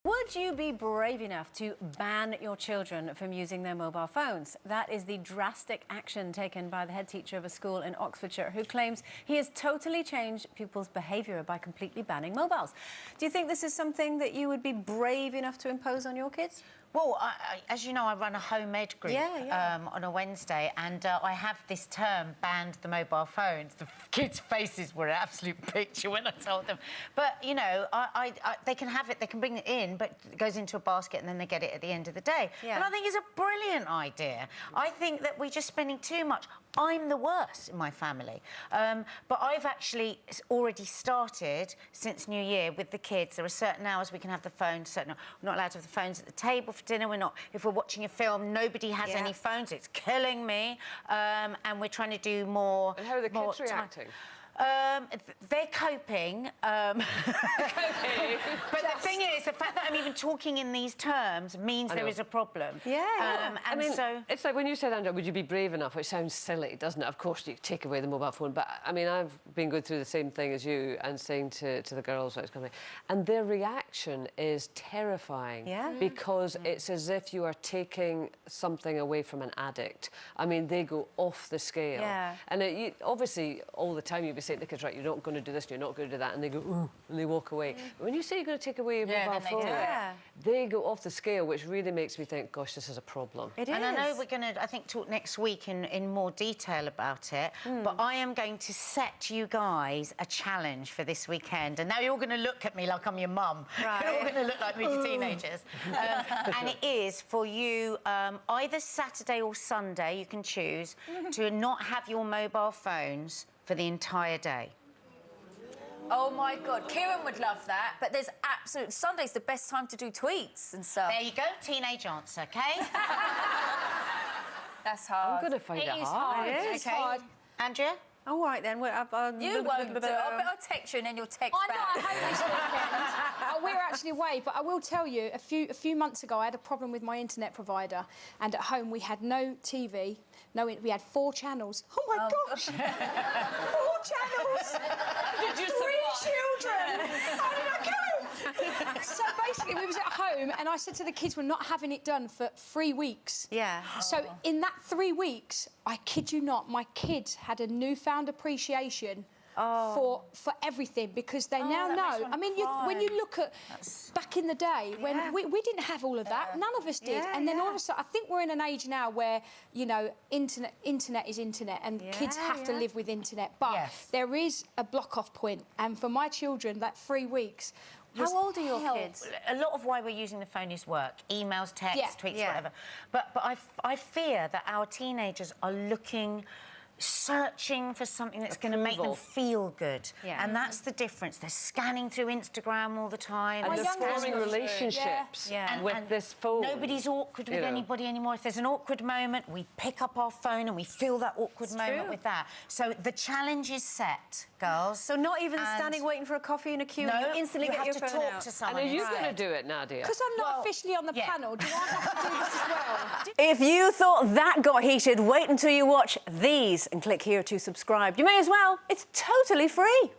Would you be brave enough to ban your children from using their mobile phones? That is the drastic action taken by the head teacher of a school in Oxfordshire who claims he has totally changed pupils' behaviour by completely banning mobiles. Do you think this is something that you would be brave enough to impose on your kids? Well, as you know, I run a home ed group on a Wednesday, and I have this term, banned the mobile phones. The kids' faces were an absolute picture when I told them. But, you know, they can have it, they can bring it in, but it goes into a basket and then they get it at the end of the day. Yeah. And I think it's a brilliant idea. I think that we're just spending too much. I'm the worst in my family. But I've actually already started since New Year with the kids. There are certain hours we can have the phones, certain we're not allowed to have the phones at the table for dinner. We're not. If we're watching a film, nobody has any phones. It's killing me. And we're trying to do more. And how are the kids reacting? They're coping. But the thing is, the fact that I'm even talking in these terms means there is a problem. Yeah. I mean, it's like when you said, Andrew, would you be brave enough? Which sounds silly, doesn't it? Of course, you take away the mobile phone. But, I mean, I've been going through the same thing as you and saying to the girls what's coming. And their reaction is terrifying. Yeah. Because it's as if you are taking something away from an addict. I mean, they go off the scale. Yeah. And obviously, all the time you'll be saying to the kids, right, you're not going to do this, you're not going to do that, and they go, ooh, and they walk away. But when you say you're going to take away your mobile phone, they go off the scale, which really makes me think, gosh, this is a problem. It is. And I know we're going to, I think, talk next week in more detail about it, but I am going to set you guys a challenge for this weekend. And now you're all going to look at me like I'm your mum. Right. You're all going to look like moody teenagers. And it is for you, either Saturday or Sunday, you can choose, to not have your mobile phones for the entire day. Oh my God, Kieran would love that, but there's absolute... Sunday's the best time to do tweets and stuff. There you go, teenage answer, OK? That's hard. I'm going to find it hard. It is hard. Andrea? All right, then. You won't do it. I'll text you and then you'll text I know, back. I hate this weekend. We're actually away, but I will tell you, a few months ago, I had a problem with my internet provider, and at home we had no TV, we had 4 channels. Oh my gosh! 4 channels! Did you 3 children! How did I go? So basically, we was at home, and I said to the kids, we're not having it done for 3 weeks. Yeah. So in that 3 weeks, I kid you not, my kids had a newfound appreciation for everything, because they now know. I mean, when you look at back in the day when we didn't have all of that, none of us did, and then all of a sudden, I think we're in an age now where, you know, internet is internet, and kids have to live with internet. But there is a block-off point, and for my children, that 3 weeks. How old are your kids? A lot of why we're using the phone is work. Emails, texts, tweets, whatever. But I fear that our teenagers are searching for something that's going to make them feel good. And that's the difference. They're scanning through Instagram all the time. And they're forming relationships with this phone. Nobody's awkward with anybody anymore. If there's an awkward moment, we pick up our phone and we fill that awkward moment with that. So the challenge is set, girls. So not even standing waiting for a coffee in a queue, no, you instantly get your phone to talk out. to someone. And are you going to do it, Nadia? Because I'm not officially on the panel, do I have to do this as well? If you thought that got heated, wait until you watch these and click here to subscribe. You may as well. It's totally free.